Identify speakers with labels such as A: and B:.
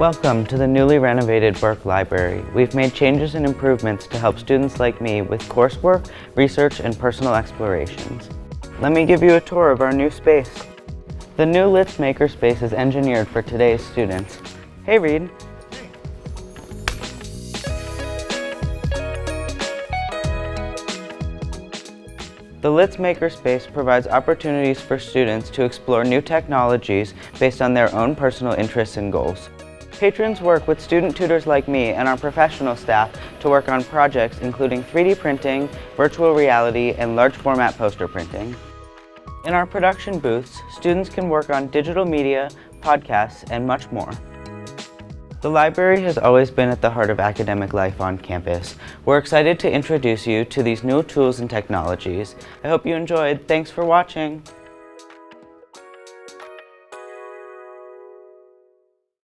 A: Welcome to the newly renovated Burke Library. We've made changes and improvements to help students like me with coursework, research, and personal explorations. Let me give you a tour of our new space. The new Litz Makerspace is engineered for today's students. Hey, Reed. The Litz Makerspace provides opportunities for students to explore new technologies based on their own personal interests and goals. Patrons work with student tutors like me and our professional staff to work on projects including 3D printing, virtual reality, and large format poster printing. In our production booths, students can work on digital media, podcasts, and much more. The library has always been at the heart of academic life on campus. We're excited to introduce you to these new tools and technologies. I hope you enjoyed. Thanks for watching.